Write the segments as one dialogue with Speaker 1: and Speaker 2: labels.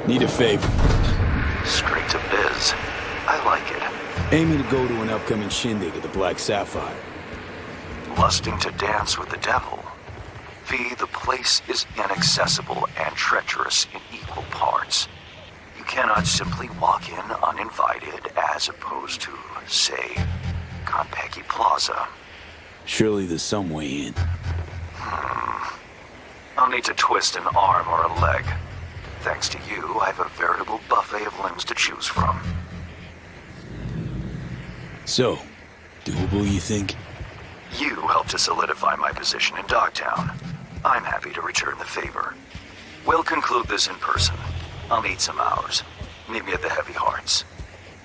Speaker 1: Need a favor.
Speaker 2: Straight to biz. I like it.
Speaker 1: Aiming to go to an upcoming shindig at the Black Sapphire.
Speaker 2: Lusting to dance with the devil. V, the place is inaccessible and treacherous in equal parts. You cannot simply walk in uninvited as opposed to, say, Konpeki Plaza.
Speaker 1: Surely there's some way in.
Speaker 2: I'll need to twist an arm or a leg. Thanks to you, I have a veritable buffet of limbs to choose from.
Speaker 1: So, doable, you think?
Speaker 2: You helped to solidify my position in Dogtown. I'm happy to return the favor. We'll conclude this in person. I'll need some hours. Meet me at the Heavy Hearts.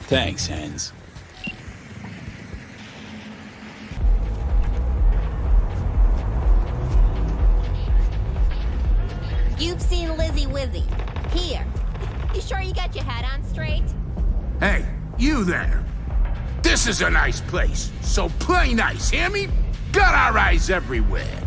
Speaker 1: Thanks, Hans.
Speaker 3: You've seen Lizzie Wizzy. Here. You sure you got your hat on straight?
Speaker 4: Hey, you there. This is a nice place, so play nice, hear me? Got our eyes everywhere.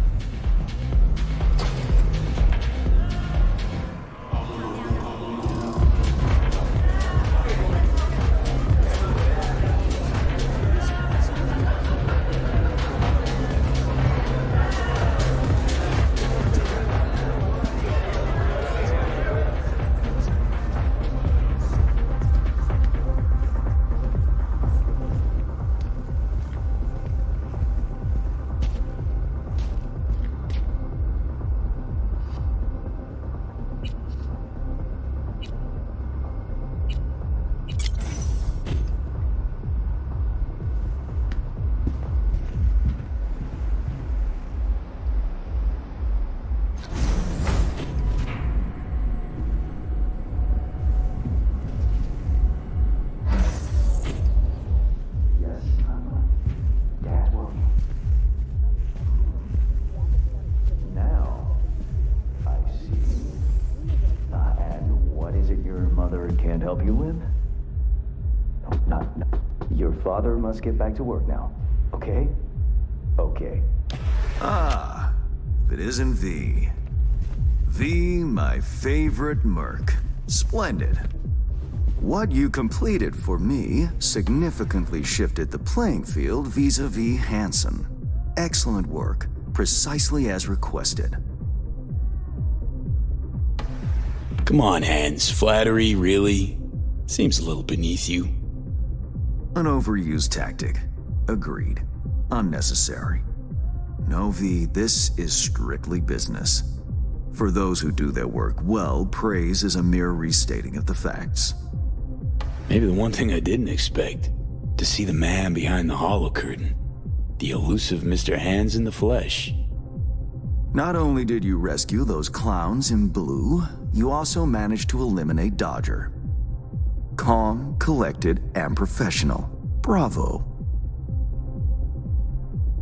Speaker 5: Father must get back to work now. Okay? Okay.
Speaker 2: Ah, if it isn't V. V, my favorite merc. Splendid. What you completed for me significantly shifted the playing field vis-a-vis Hansen. Excellent work, precisely as requested.
Speaker 1: Come on, Hans. Flattery, really? Seems a little beneath you.
Speaker 2: An overused tactic. Agreed. Unnecessary. No, V, this is strictly business. For those who do their work well, praise is a mere restating of the facts.
Speaker 1: Maybe the one thing I didn't expect, to see the man behind the hollow curtain. The elusive Mr. Hands in the flesh.
Speaker 2: Not only did you rescue those clowns in blue, you also managed to eliminate Dodger. Calm, collected, and professional. Bravo.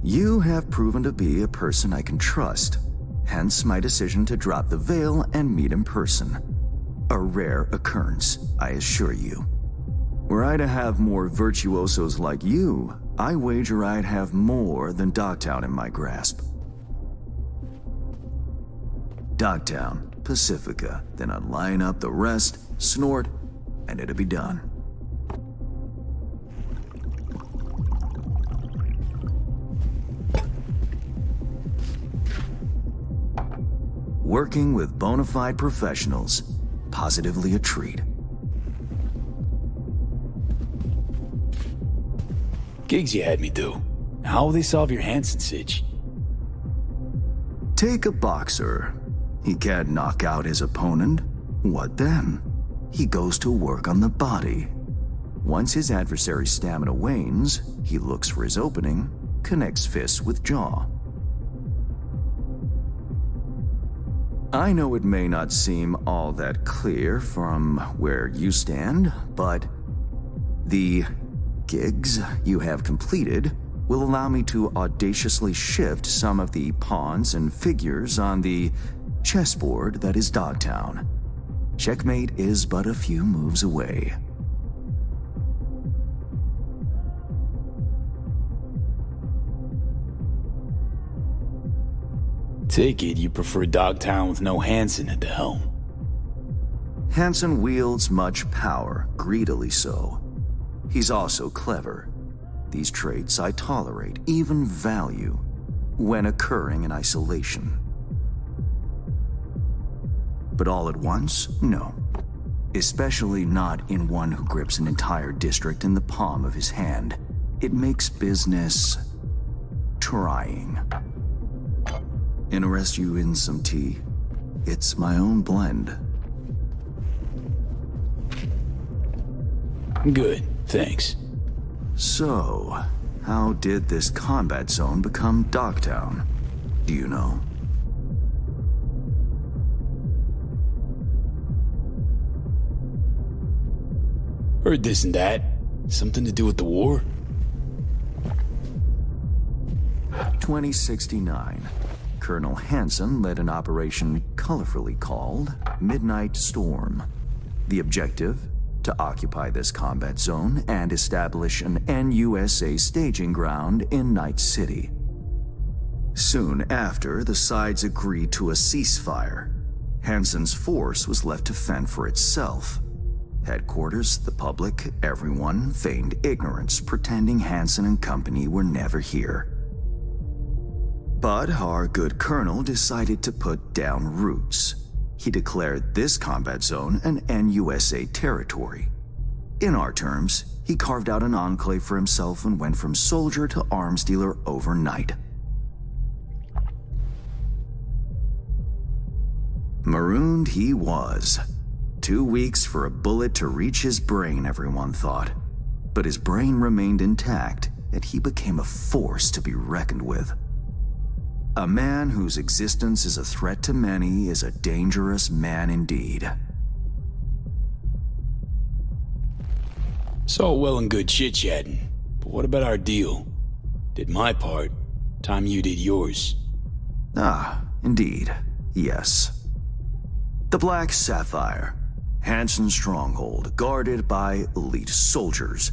Speaker 2: You have proven to be a person I can trust, hence my decision to drop the veil and meet in person. A rare occurrence, I assure you. Were I to have more virtuosos like you, I wager I'd have more than Dogtown in my grasp. Dogtown, Pacifica, then I'd line up the rest, snort, and it'll be done. Working with bona fide professionals, positively a treat.
Speaker 1: Gigs you had me do. How will they solve your Hansen sitch?
Speaker 2: Take a boxer. He can't knock out his opponent. What then? He goes to work on the body. Once his adversary's stamina wanes, he looks for his opening, connects fists with jaw. I know it may not seem all that clear from where you stand, but the gigs you have completed will allow me to audaciously shift some of the pawns and figures on the chessboard that is Dogtown. Checkmate is but a few moves away.
Speaker 1: Take it you prefer Dogtown with no Hansen at the helm.
Speaker 2: Hansen wields much power, greedily so. He's also clever. These traits I tolerate, even value, when occurring in isolation. But all at once, no. Especially not in one who grips an entire district in the palm of his hand. It makes business trying. Interest you in some tea? It's my own blend.
Speaker 1: Good, thanks.
Speaker 2: So, how did this combat zone become Dogtown? Do you know?
Speaker 1: Heard this and that. Something to do with the war?
Speaker 2: 2069. Colonel Hansen led an operation colorfully called Midnight Storm. The objective? To occupy this combat zone and establish an NUSA staging ground in Night City. Soon after, the sides agreed to a ceasefire. Hansen's force was left to fend for itself. Headquarters, the public, everyone feigned ignorance, pretending Hansen and company were never here. But our good colonel decided to put down roots. He declared this combat zone an NUSA territory. In our terms, he carved out an enclave for himself and went from soldier to arms dealer overnight. Marooned he was. 2 weeks for a bullet to reach his brain, everyone thought. But his brain remained intact, and he became a force to be reckoned with. A man whose existence is a threat to many is a dangerous man indeed.
Speaker 1: It's all well and good chit-chatting, but what about our deal? Did my part, time you did yours.
Speaker 2: Ah, indeed, yes. The Black Sapphire, Hansen's stronghold, guarded by elite soldiers.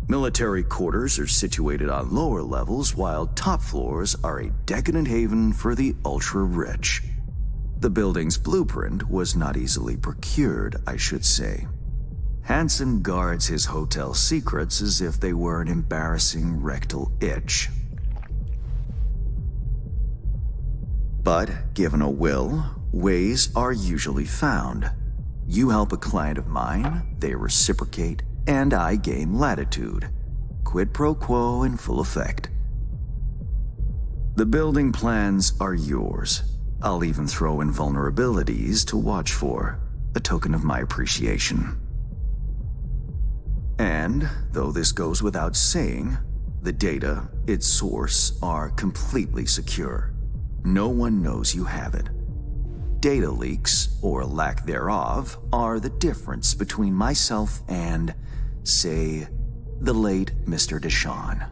Speaker 2: Military quarters are situated on lower levels, while top floors are a decadent haven for the ultra-rich. The building's blueprint was not easily procured, I should say. Hansen guards his hotel secrets as if they were an embarrassing rectal itch. But given a will, ways are usually found. You help a client of mine, they reciprocate, and I gain latitude. Quid pro quo in full effect. The building plans are yours. I'll even throw in vulnerabilities to watch for, a token of my appreciation. And, though this goes without saying, the data, its source, are completely secure. No one knows you have it. Data leaks, or lack thereof, are the difference between myself and, say, the late Mr. Deshawn.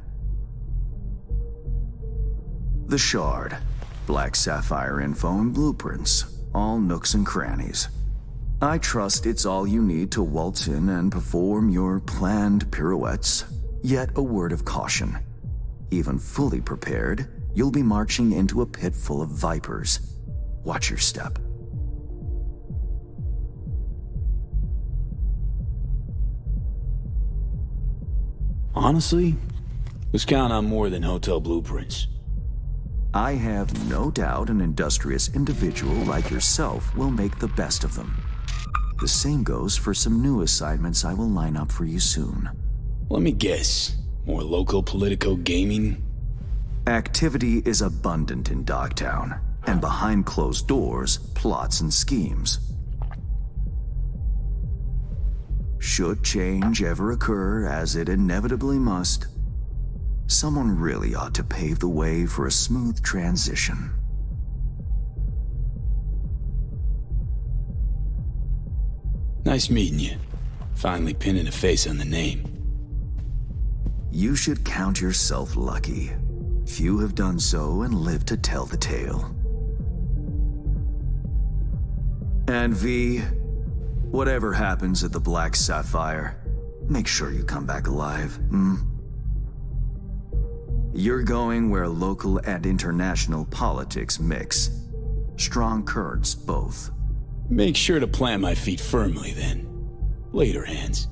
Speaker 2: The Shard, Black Sapphire info and blueprints, all nooks and crannies. I trust it's all you need to waltz in and perform your planned pirouettes, yet a word of caution. Even fully prepared, you'll be marching into a pit full of vipers. Watch your step.
Speaker 1: Honestly, let's count on more than hotel blueprints.
Speaker 2: I have no doubt an industrious individual like yourself will make the best of them. The same goes for some new assignments I will line up for you soon.
Speaker 1: Let me guess. More local Politico gaming?
Speaker 2: Activity is abundant in Dogtown, and behind closed doors, plots and schemes. Should change ever occur, as it inevitably must, someone really ought to pave the way for a smooth transition.
Speaker 1: Nice meeting you. Finally pinning a face on the name.
Speaker 2: You should count yourself lucky. Few have done so and lived to tell the tale. And V, whatever happens at the Black Sapphire, make sure you come back alive, You're going where local and international politics mix. Strong currents, both.
Speaker 1: Make sure to plant my feet firmly then. Later, Hands.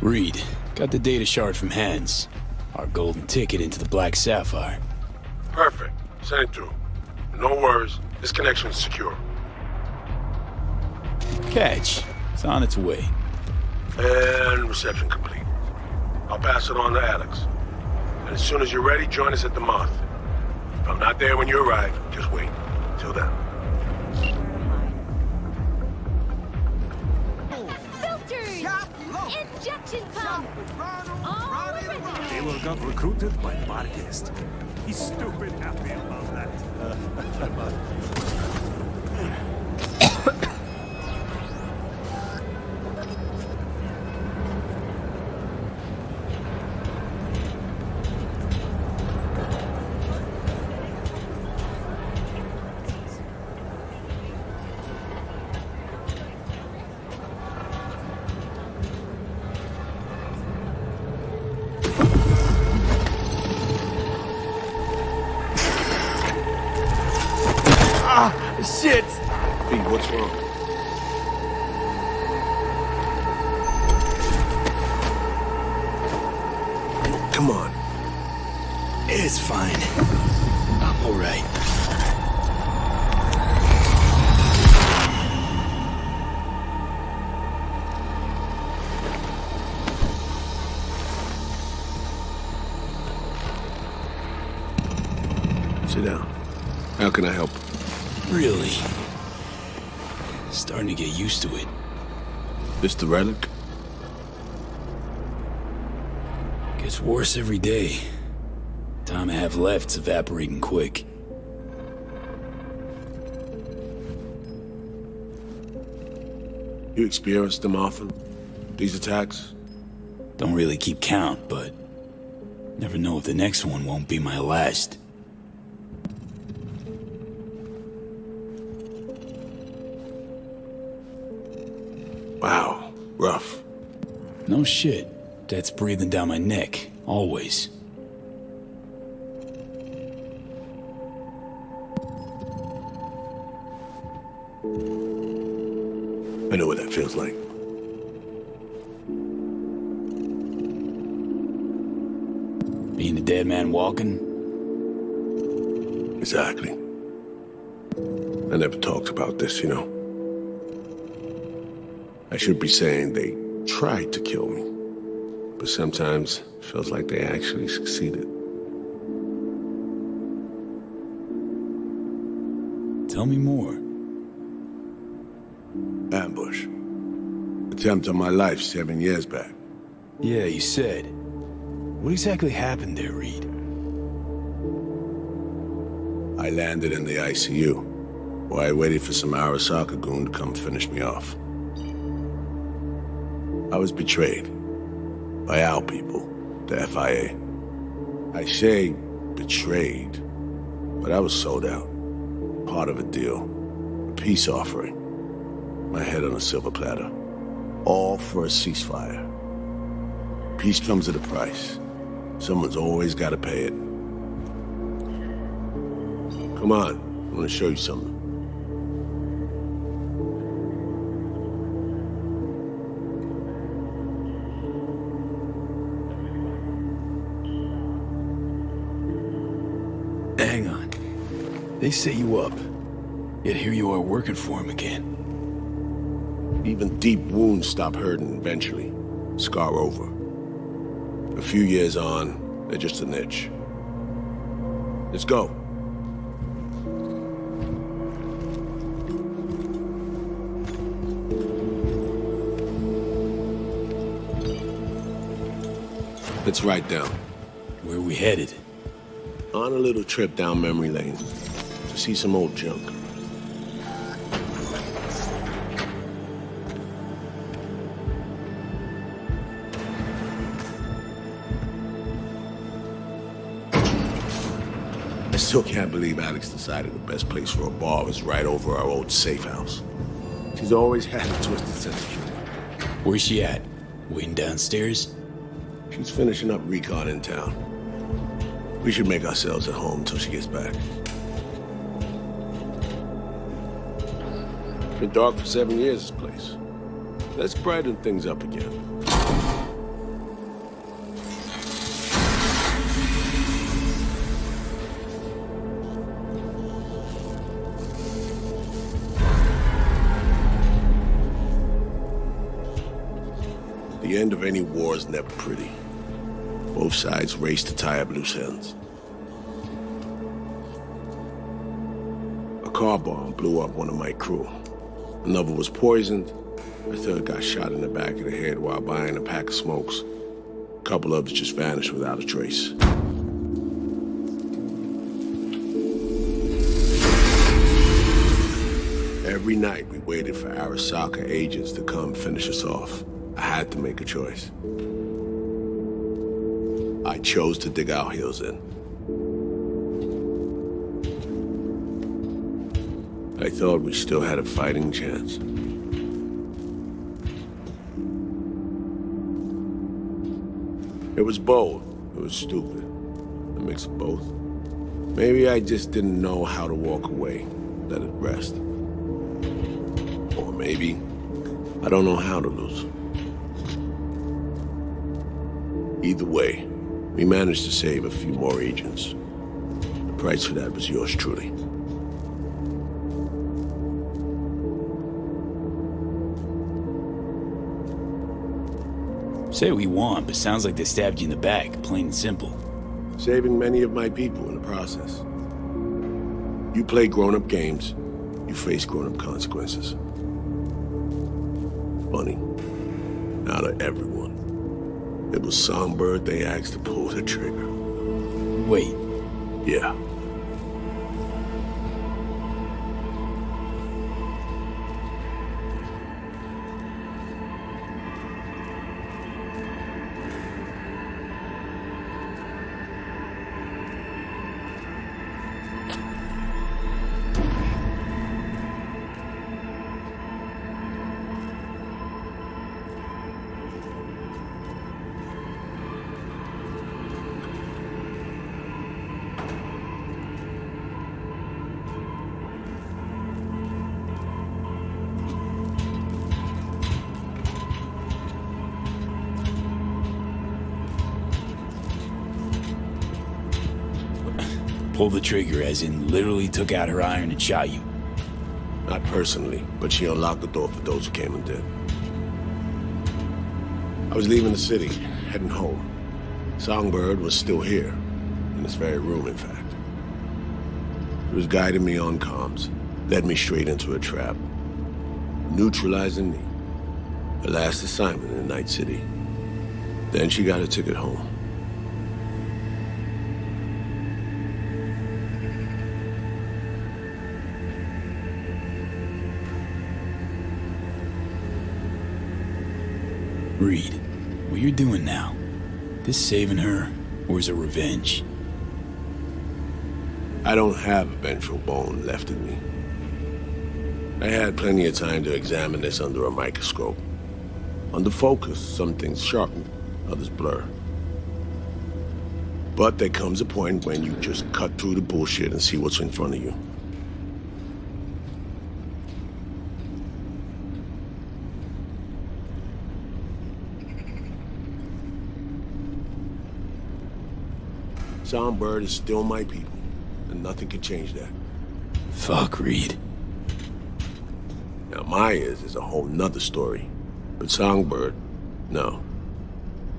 Speaker 1: Reed, got the data shard from Hands. Our golden ticket into the Black Sapphire.
Speaker 6: Perfect. Send it through. No worries. This connection is secure.
Speaker 1: Catch. It's on its way.
Speaker 6: And reception complete. I'll pass it on to Alex. And as soon as you're ready, join us at the Moth. If I'm not there when you arrive, just wait. Till then.
Speaker 3: Filters! Injection pump! All ready.
Speaker 7: Tailor got recruited by Marquist. He's stupid happy about that.
Speaker 2: Shit!
Speaker 6: Pete, what's wrong? Come on.
Speaker 1: It's fine. I'm alright.
Speaker 6: Sit down. How can I help?
Speaker 1: Really? Starting to get used to it.
Speaker 6: This the relic?
Speaker 1: Gets worse every day. Time I have left's evaporating quick.
Speaker 6: You experience them often? These attacks?
Speaker 1: Don't really keep count, but never know if the next one won't be my last.
Speaker 6: Wow, rough.
Speaker 1: No shit. Death's breathing down my neck, always.
Speaker 6: I know what that feels like.
Speaker 1: Being a dead man walking?
Speaker 6: Exactly. I never talked about this, you know. I should be saying they tried to kill me, but sometimes it feels like they actually succeeded.
Speaker 1: Tell me more.
Speaker 6: Ambush. Attempt on my life 7 years back.
Speaker 1: Yeah, you said. What exactly happened there, Reed?
Speaker 6: I landed in the ICU, where I waited for some Arasaka goon to come finish me off. I was betrayed by our people, the FIA. I say betrayed, but I was sold out. Part of a deal, a peace offering. My head on a silver platter. All for a ceasefire. Peace comes at a price. Someone's always got to pay it. Come on, I want to show you something.
Speaker 1: Hang on. They set you up, yet here you are working for him again.
Speaker 6: Even deep wounds stop hurting eventually. Scar over. A few years on, they're just an itch. Let's go. Let's write down.
Speaker 1: Where are we headed?
Speaker 6: On a little trip down memory lane to see some old junk. I still can't believe Alex decided the best place for a bar was right over our old safe house. She's always had a twisted sense of humor.
Speaker 1: Where's she at? Waiting downstairs?
Speaker 6: She's finishing up recon in town. We should make ourselves at home till she gets back. Been dark for 7 years, this place. Let's brighten things up again. The end of any war is never pretty. Both sides race to tie up loose ends. A car bomb blew up one of my crew. Another was poisoned. A third got shot in the back of the head while buying a pack of smokes. A couple others just vanished without a trace. Every night we waited for Arasaka agents to come finish us off. I had to make a choice. I chose to dig our heels in. I thought we still had a fighting chance. It was bold. It was stupid. A mix of both. Maybe I just didn't know how to walk away, let it rest. Or maybe I don't know how to lose. Either way, we managed to save a few more agents. The price for that was yours truly.
Speaker 1: Say what we want, but sounds like they stabbed you in the back, plain and simple.
Speaker 6: Saving many of my people in the process. You play grown-up games, you face grown-up consequences. Funny. Out of everyone, it was Songbird they asked to pull the trigger.
Speaker 1: Wait,
Speaker 6: Yeah.
Speaker 1: pull the trigger as in literally took out her iron and shot you.
Speaker 6: Not personally, but she unlocked the door for those who came and did. I was leaving the city, heading home. Songbird was still here, in this very room, in fact. He was guiding me on comms, led me straight into a trap, neutralizing me. Her last assignment in Night City. Then she got a ticket home.
Speaker 1: Reed, what you're doing now, this saving her, or is it revenge?
Speaker 6: I don't have a vengeful bone left in me. I had plenty of time to examine this under a microscope. Under focus, some things sharpen, others blur. But there comes a point when you just cut through the bullshit and see what's in front of you. Songbird is still my people, and nothing can change that.
Speaker 1: Fuck, Reed.
Speaker 6: Now, Myers is a whole nother story. But Songbird, no.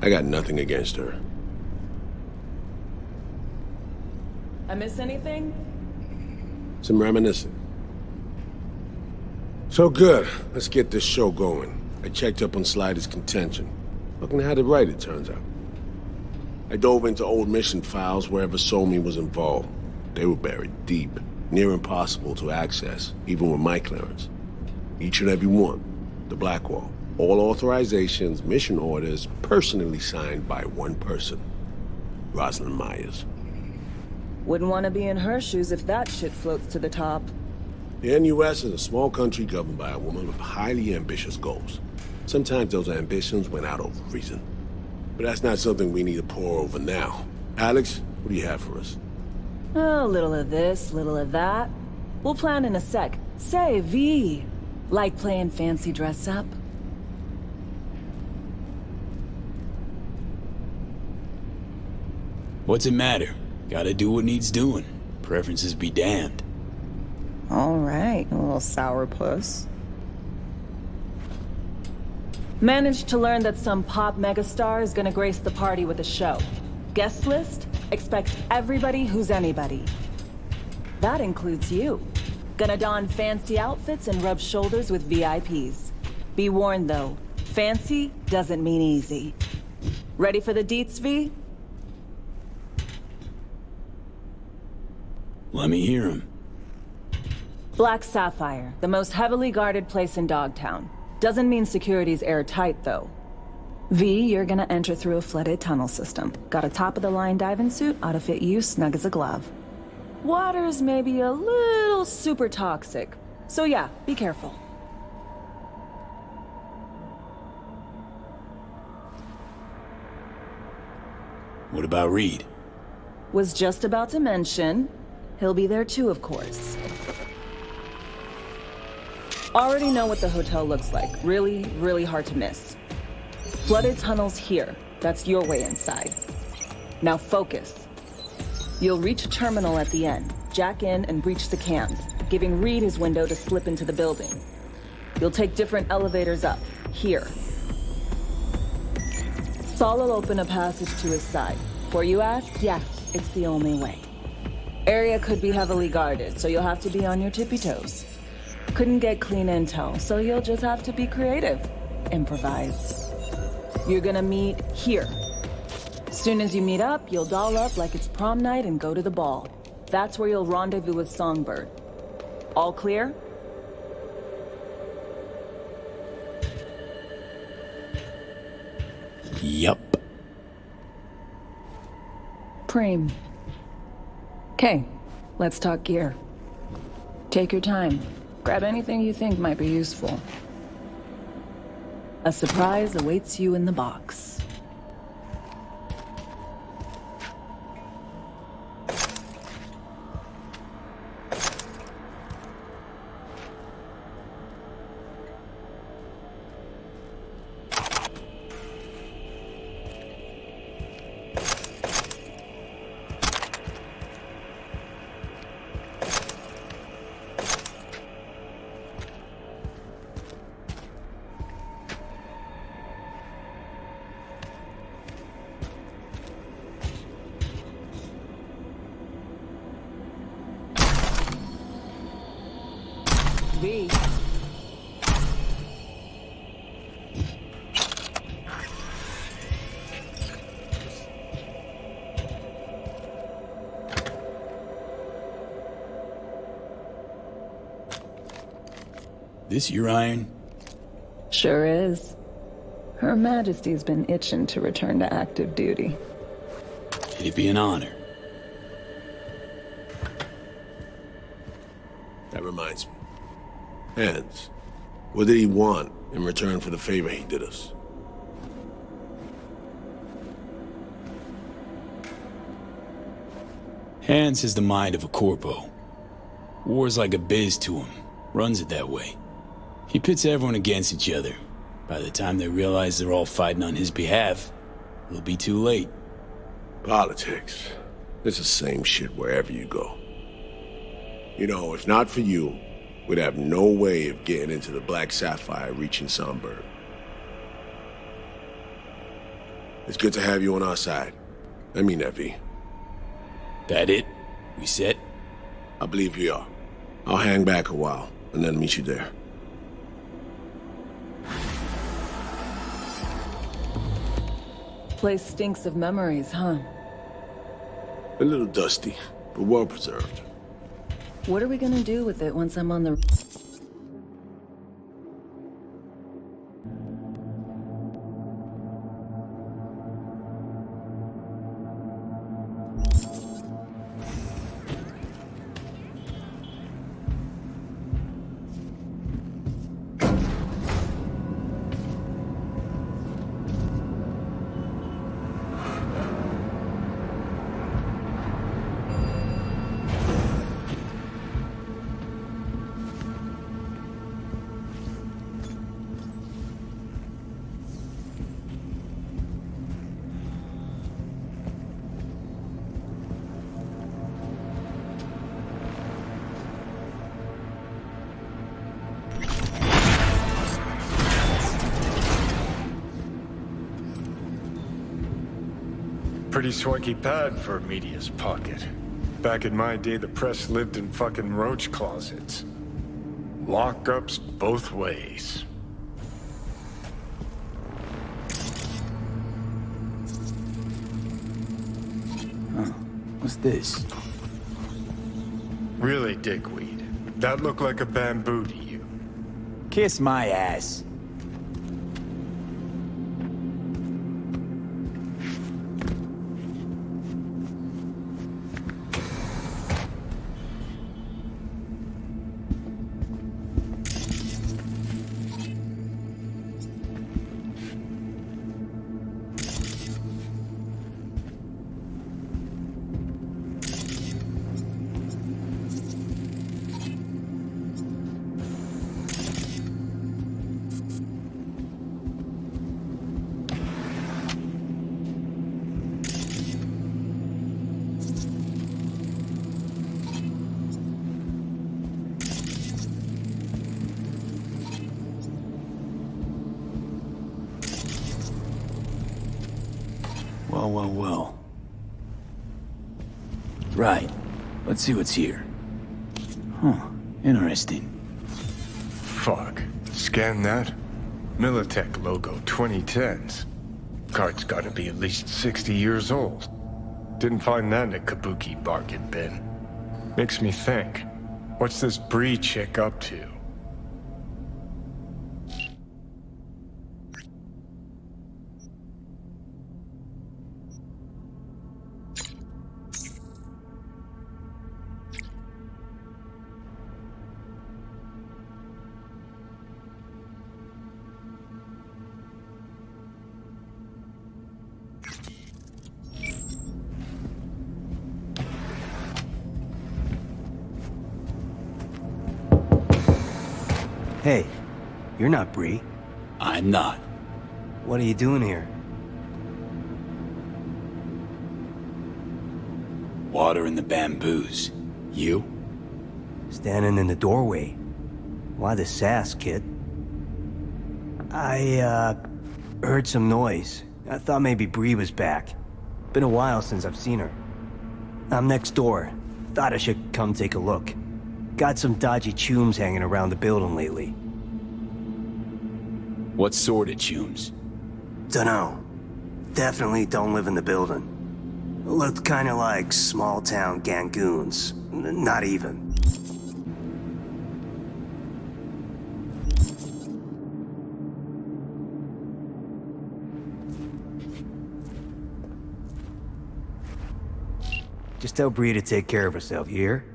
Speaker 6: I got nothing against her.
Speaker 8: I miss anything?
Speaker 6: Some reminiscing. So good. Let's get this show going. I checked up on Slider's contention. Fucking had it right, it turns out. I dove into old mission files wherever Somi was involved. They were buried deep, near impossible to access, even with my clearance. Each and every one. The Blackwall. All authorizations, mission orders, personally signed by one person. Rosalind Myers.
Speaker 8: Wouldn't want to be in her shoes if that shit floats to the top.
Speaker 6: The NUS is a small country governed by a woman with highly ambitious goals. Sometimes those ambitions went out over reason. But that's not something we need to pour over now. Alex, what do you have for us?
Speaker 8: A little of this, little of that. We'll plan in a sec. Say, V. Like playing fancy dress up?
Speaker 1: What's it matter? Gotta do what needs doing. Preferences be damned.
Speaker 8: All right, a little sourpuss. Managed to learn that some pop megastar is gonna grace the party with a show. Guest list? Expect everybody who's anybody. That includes you. Gonna don fancy outfits and rub shoulders with VIPs. Be warned though, fancy doesn't mean easy. Ready for the deets, V?
Speaker 1: Let me hear him.
Speaker 8: Black Sapphire, the most heavily guarded place in Dogtown. Doesn't mean security's airtight, though. V, you're gonna enter through a flooded tunnel system. Got a top-of-the-line diving suit, ought to fit you snug as a glove. Water's maybe a little super toxic, so yeah, be careful.
Speaker 1: What about Reed?
Speaker 8: Was just about to mention, he'll be there too, of course. Already know what the hotel looks like. Really, really hard to miss. Flooded tunnels here. That's your way inside. Now focus. You'll reach a terminal at the end. Jack in and breach the cams, giving Reed his window to slip into the building. You'll take different elevators up. Here. Saul will open a passage to his side. Before you ask, yeah, it's the only way. Area could be heavily guarded, so you'll have to be on your tippy toes. Couldn't get clean intel, so you'll just have to be creative. Improvise. You're gonna meet here. Soon as you meet up, you'll doll up like it's prom night and go to the ball. That's where you'll rendezvous with Songbird. All clear?
Speaker 1: Yup.
Speaker 8: Preem. Okay, let's talk gear. Take your time. Grab anything you think might be useful. A surprise awaits you in the box. V.
Speaker 1: This your iron?
Speaker 8: Sure is. Her Majesty's been itching to return to active duty.
Speaker 1: It'd be an honor.
Speaker 6: That reminds me. Hans, what did he want in return for the favor he did us?
Speaker 1: Hans has the mind of a corpo. War's like a biz to him. Runs it that way. He pits everyone against each other. By the time they realize they're all fighting on his behalf, it'll be too late.
Speaker 6: Politics. It's the same shit wherever you go. You know, if not for you, we'd have no way of getting into the Black Sapphire reaching Sunbird. It's good to have you on our side. I mean that, V.
Speaker 1: That it? We set?
Speaker 6: I believe we are. I'll hang back a while, and then meet you there.
Speaker 8: Place stinks of memories, huh?
Speaker 6: A little dusty, but well preserved.
Speaker 8: What are we gonna do with it once I'm on the...
Speaker 9: Pretty swanky pad for a media's pocket. Back in my day, the press lived in fucking roach closets. Lockups both ways.
Speaker 1: Huh. What's this?
Speaker 9: Really, dickweed. That looked like a bamboo to you.
Speaker 1: Kiss my ass. Well. Right. Let's see what's here. Huh. Interesting.
Speaker 9: Fuck. Scan that. Militech logo 2010s. Card's gotta be at least 60 years old. Didn't find that in a kabuki bargain bin. Makes me think. What's this Bree chick up to?
Speaker 5: Hey, you're not Bree.
Speaker 1: I'm not.
Speaker 5: What are you doing here?
Speaker 1: Watering the bamboos. You?
Speaker 5: Standing in the doorway. Why the sass, kid? I, heard some noise. I thought maybe Bree was back. Been a while since I've seen her. I'm next door. Thought I should come take a look. Got some dodgy chooms hanging around the building lately.
Speaker 1: What sort of chooms?
Speaker 5: Dunno. Definitely don't live in the building. Looked kinda like small-town gangoons. Not even. Just tell Bree to take care of herself, you hear?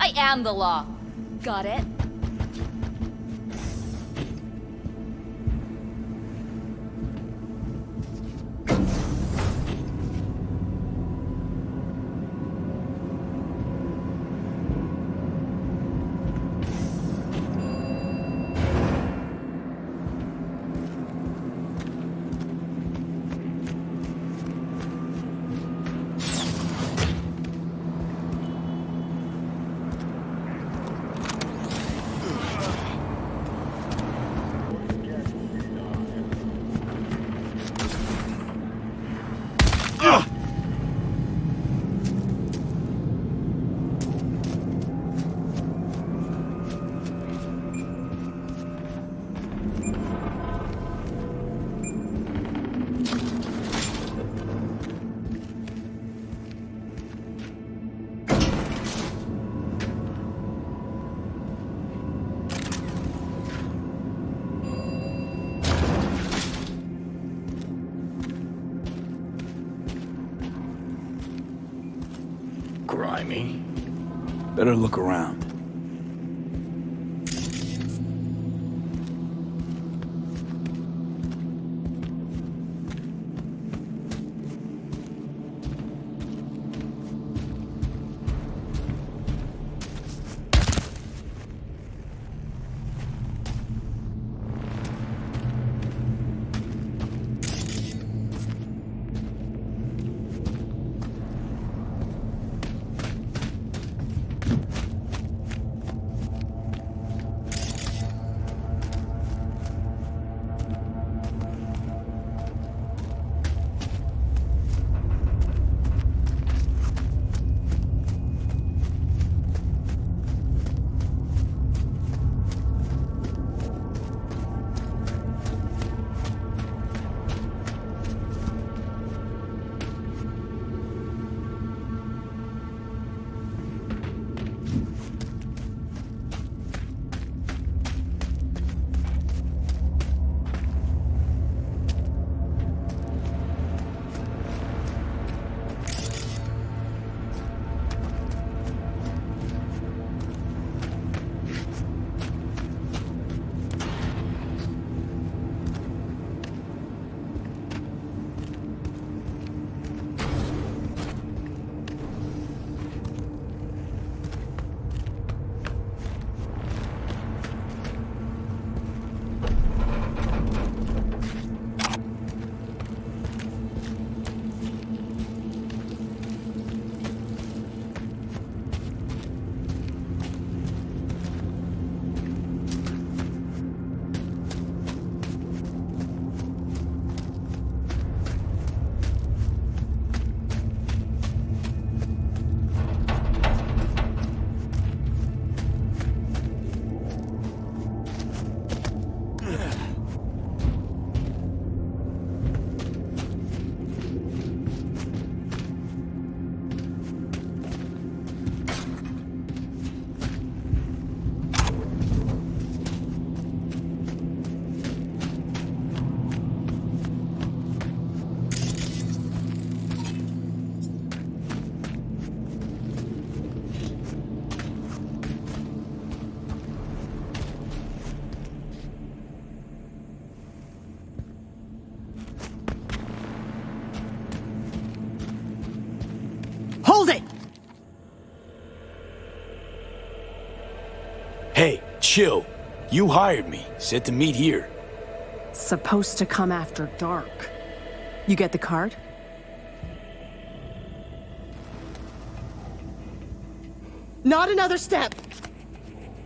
Speaker 10: I am the law. Got it?
Speaker 9: grimy.
Speaker 1: Better look around.
Speaker 11: Hold it!
Speaker 1: Hey, chill. You hired me. Said to meet here.
Speaker 11: Supposed to come after dark. You get the card? Not another step!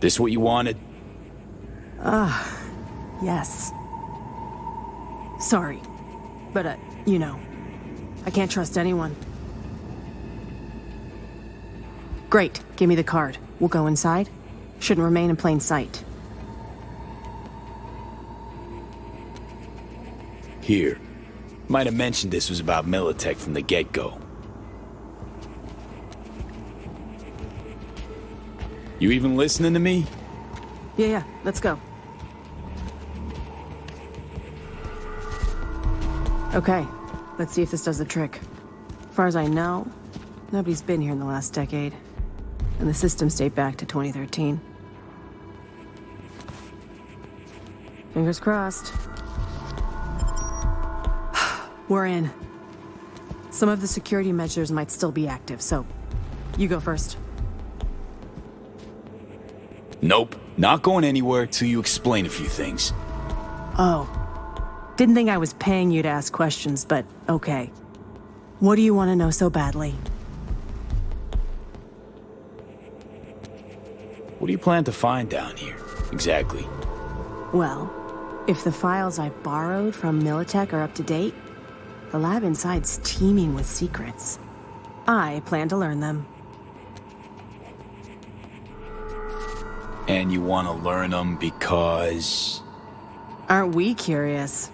Speaker 1: This what you wanted?
Speaker 11: Yes. Sorry. But, you know, I can't trust anyone. Great, give me the card. We'll go inside. Shouldn't remain in plain sight.
Speaker 1: Here. Might have mentioned this was about Militech from the get-go. You even listening to me?
Speaker 11: Yeah, let's go. Okay, let's see if this does the trick. As far as I know, nobody's been here in the last decade. And the systems date back to 2013. Fingers crossed. We're in. Some of the security measures might still be active, so you go first.
Speaker 1: Nope. Not going anywhere till you explain a few things.
Speaker 11: Oh. Didn't think I was paying you to ask questions, but okay. What do you want to know so badly?
Speaker 1: What do you plan to find down here, exactly?
Speaker 11: Well, if the files I borrowed from Militech are up to date, the lab inside's teeming with secrets. I plan to learn them.
Speaker 1: And you want to learn them because...
Speaker 11: Aren't we curious?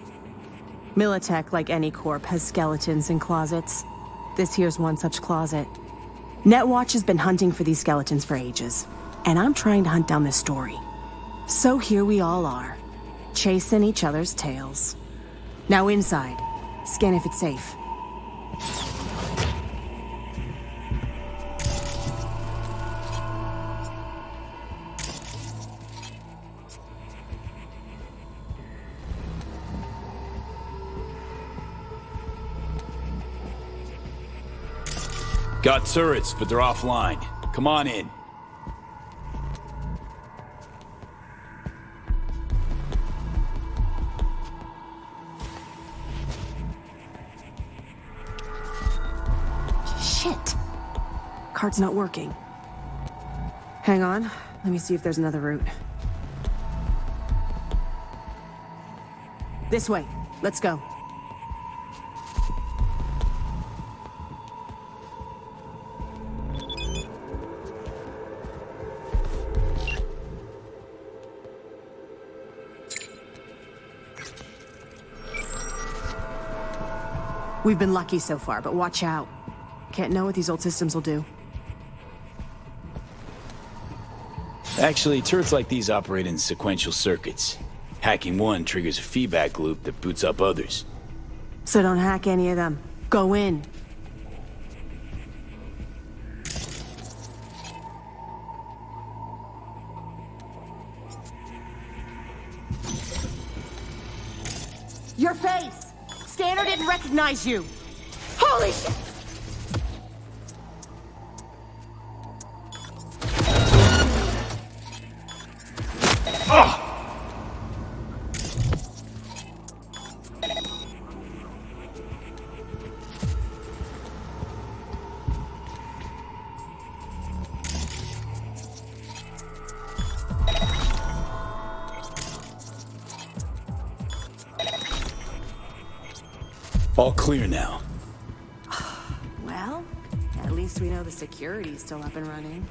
Speaker 11: Militech, like any corp, has skeletons in closets. This here's one such closet. Netwatch has been hunting for these skeletons for ages, and I'm trying to hunt down this story. So here we all are, chasing each other's tails. Now inside, scan if it's safe.
Speaker 1: Got turrets, but they're offline. Come on in.
Speaker 11: Shit. Card's not working. Hang on. Let me see if there's another route. This way. Let's go. We've been lucky so far, but watch out. Can't know what these old systems will do.
Speaker 1: Actually, turrets like these operate in sequential circuits. Hacking one triggers a feedback loop that boots up others.
Speaker 11: So don't hack any of them. Go in. Your face! Scanner didn't recognize you! Holy shit!
Speaker 1: All clear now.
Speaker 11: Well, at least we know the security's still up and running.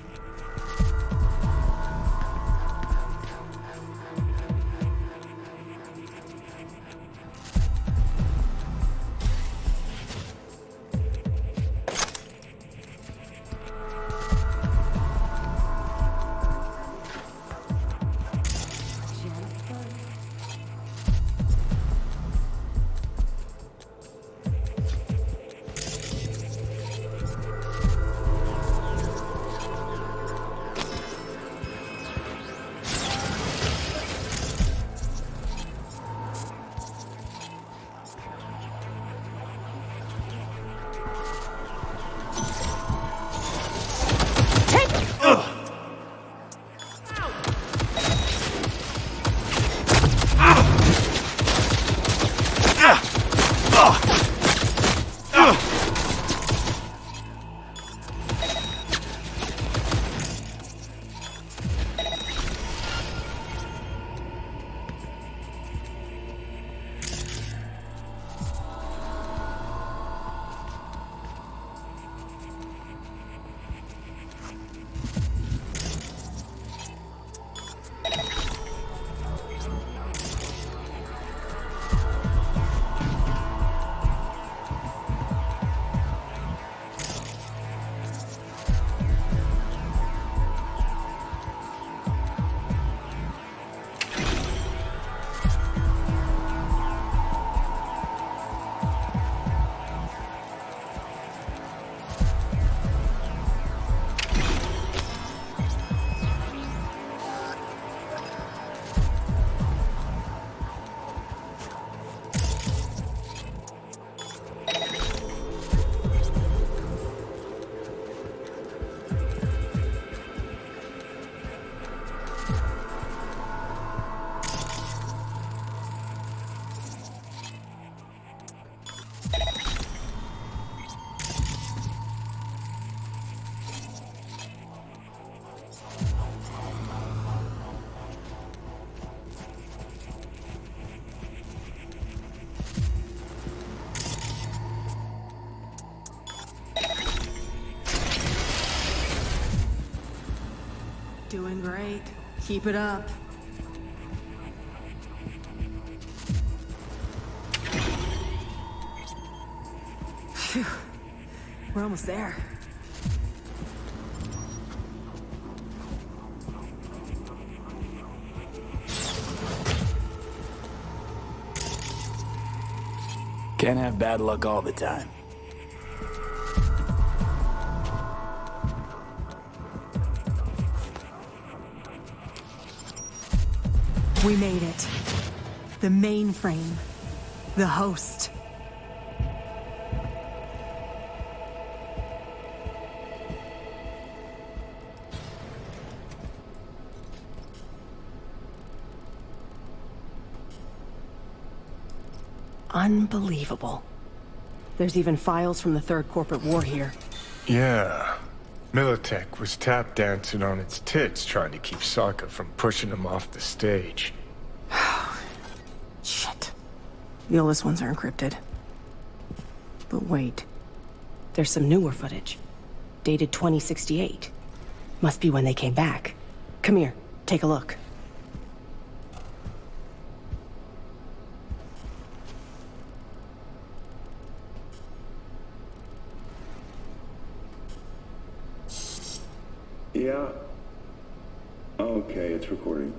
Speaker 11: Doing great. Keep it up. Phew. We're almost there.
Speaker 1: Can't have bad luck all the time.
Speaker 11: We made it. The mainframe. The host. Unbelievable. There's even files from the Third Corporate War here.
Speaker 9: Yeah. Militech was tap dancing on its tits trying to keep Sokka from pushing him off the stage.
Speaker 11: Shit. The oldest ones are encrypted. But wait. There's some newer footage. Dated 2068. Must be when they came back. Come here, take a look.
Speaker 12: Yeah. Okay, it's recording.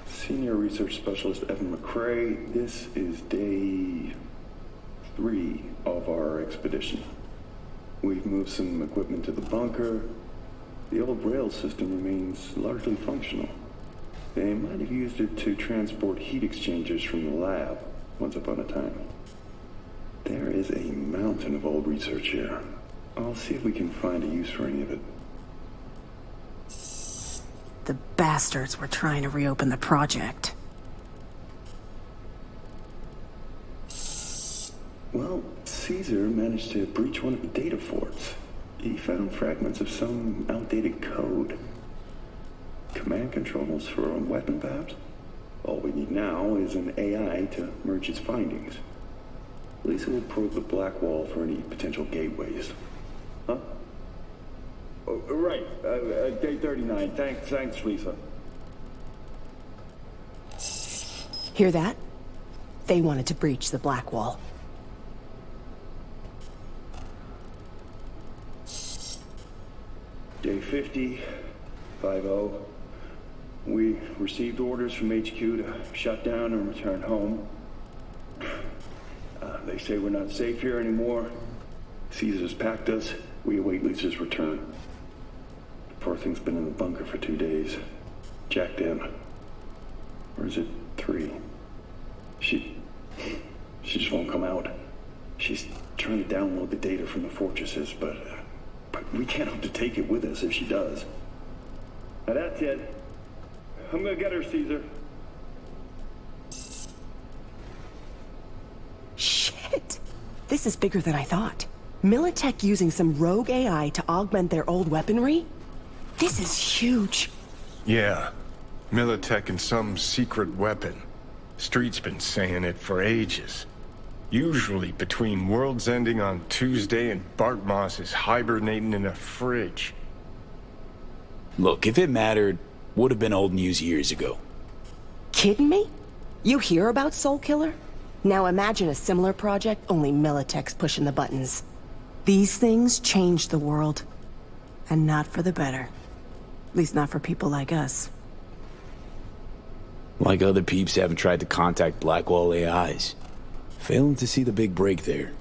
Speaker 12: Senior Research Specialist Evan McCrae, this is day 3 of our expedition. We've moved some equipment to the bunker. The old rail system remains largely functional. They might have used it to transport heat exchangers from the lab once upon a time. There is a mountain of old research here. I'll see if we can find a use for any of it.
Speaker 11: The bastards were trying to reopen the project.
Speaker 12: Well, Caesar managed to breach one of the data forts. He found fragments of some outdated code. Command controls for a weapon, perhaps? All we need now is an AI to merge its findings. Lisa will probe the black wall for any potential gateways. Huh? Oh, right, day 39. Thanks, Lisa.
Speaker 11: Hear that? They wanted to breach the black wall.
Speaker 12: Day 50, 50. We received orders from HQ to shut down and return home. They say we're not safe here anymore. Caesar's packed us. We await Lisa's return. The poor thing's been in the bunker for 2 days. Jacked in. Or is it 3? She just won't come out. She's trying to download the data from the fortresses, but we can't hope to take it with us if she does. Now that's it. I'm gonna get her, Caesar.
Speaker 11: Shit! This is bigger than I thought. Militech using some rogue AI to augment their old weaponry? This is huge.
Speaker 9: Yeah. Militech and some secret weapon. Street's been saying it for ages. Usually between worlds ending on Tuesday and Bart Moss is hibernating in a fridge.
Speaker 1: Look, if it mattered, would have been old news years ago.
Speaker 11: Kidding me? You hear about Soul Killer? Now imagine a similar project, only Militech's pushing the buttons. These things change the world. And not for the better. At least not for people like us.
Speaker 1: Like other peeps haven't tried to contact Blackwall AIs. Failing to see the big break there.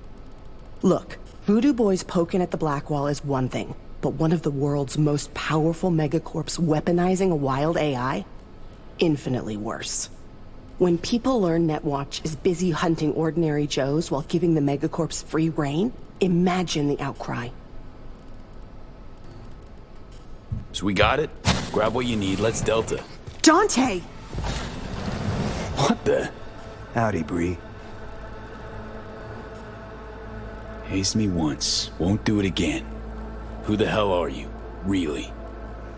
Speaker 11: Look, Voodoo Boys poking at the Blackwall is one thing, but one of the world's most powerful megacorps weaponizing a wild AI? Infinitely worse. When people learn Netwatch is busy hunting ordinary Joes while giving the megacorps free reign, imagine the outcry.
Speaker 1: So we got it? Grab what you need, let's Delta.
Speaker 11: Dante!
Speaker 1: What the?
Speaker 5: Howdy, Bree.
Speaker 1: Hazed me once, won't do it again. Who the hell are you, really?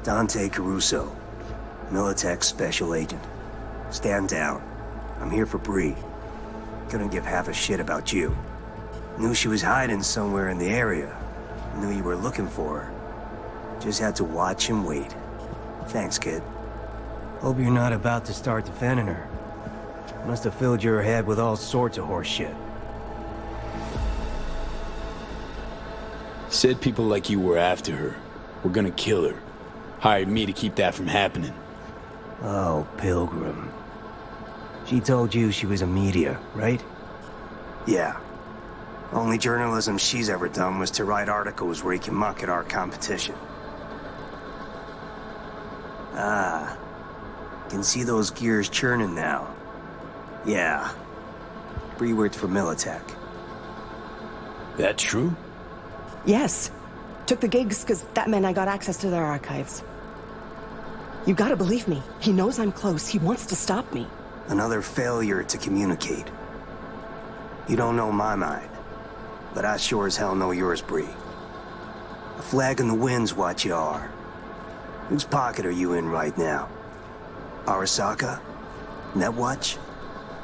Speaker 5: Dante Caruso. Militech Special Agent. Stand down. I'm here for Bree. Couldn't give half a shit about you. Knew she was hiding somewhere in the area. Knew you were looking for her. Just had to watch and wait. Thanks, kid. Hope you're not about to start defending her. Must have filled your head with all sorts of horse shit.
Speaker 1: Said people like you were after her. We're gonna kill her. Hired me to keep that from happening.
Speaker 5: Oh, Pilgrim. She told you she was a media, right? Yeah. Only journalism she's ever done was to write articles where he can mock at our competition. Ah. Can see those gears churning now. Yeah. Bree worked for Militech.
Speaker 1: That true?
Speaker 11: Yes. Took the gigs because that meant I got access to their archives. You gotta believe me. He knows I'm close. He wants to stop me.
Speaker 5: Another failure to communicate. You don't know my mind, but I sure as hell know yours, Bree. A flag in the wind's what you are. Whose pocket are you in right now? Arasaka? Netwatch?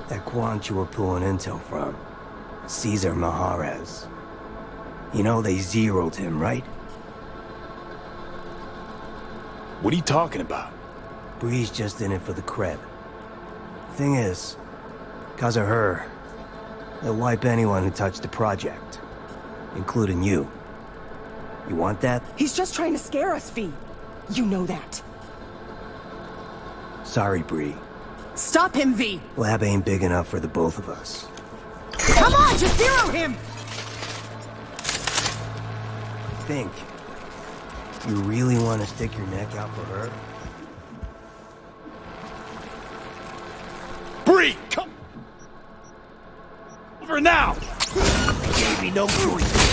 Speaker 5: That quant you were pulling intel from. Caesar Maharez. You know they zeroed him, right?
Speaker 1: What are you talking about?
Speaker 5: Bree's just in it for the cred. Thing is, 'cause of her, they'll wipe anyone who touched the project, including you. You want that?
Speaker 11: He's just trying to scare us, V. You know that.
Speaker 5: Sorry, Bree.
Speaker 11: Stop him, V!
Speaker 5: Lab ain't big enough for the both of us.
Speaker 11: Come on, just zero him!
Speaker 5: Think. You really want to stick your neck out for her?
Speaker 1: Bree, come over now!
Speaker 5: Gave me no choice.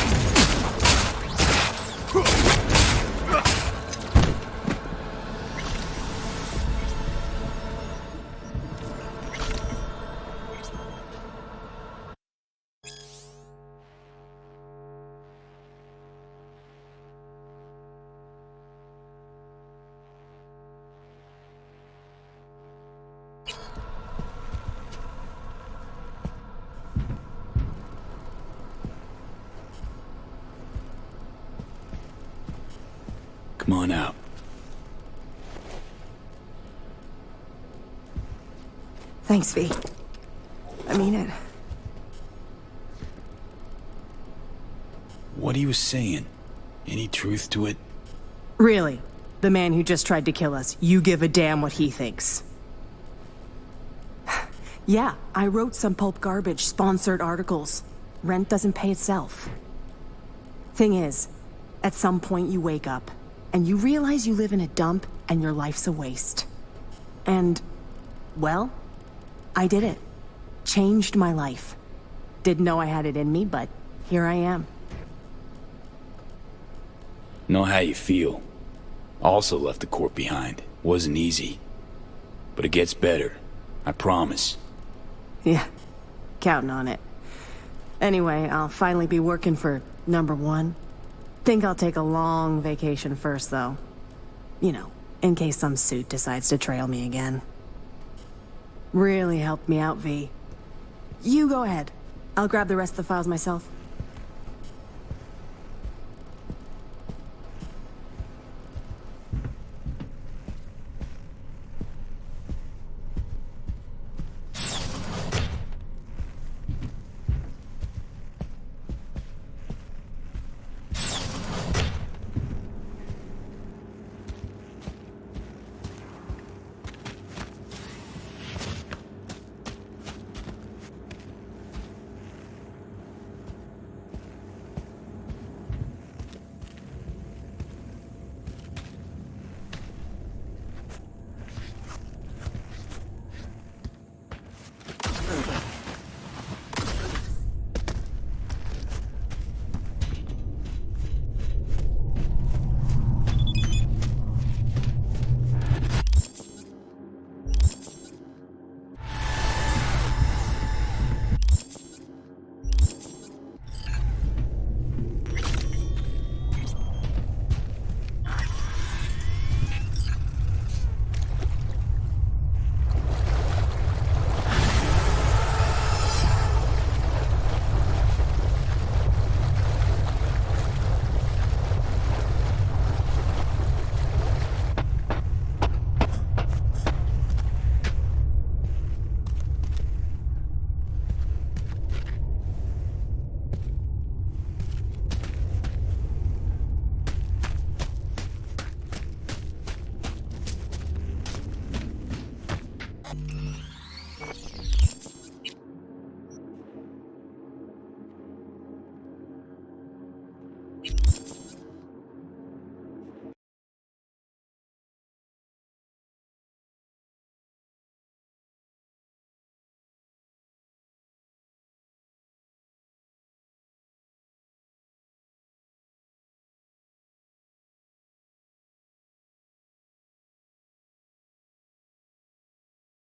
Speaker 1: Come on out.
Speaker 11: Thanks, V. I mean it.
Speaker 1: What he was saying, any truth to it?
Speaker 11: Really? The man who just tried to kill us, you give a damn what he thinks. Yeah, I wrote some pulp garbage, sponsored articles. Rent doesn't pay itself. Thing is, at some point you wake up, and you realize you live in a dump and your life's a waste. And, well, I did it. Changed my life. Didn't know I had it in me, but here I am.
Speaker 1: Know how you feel. Also left the corp behind. Wasn't easy. But it gets better. I promise.
Speaker 11: Yeah, counting on it. Anyway, I'll finally be working for number one. Think I'll take a long vacation first, though. You know, in case some suit decides to trail me again. Really helped me out, V. You go ahead. I'll grab the rest of the files myself.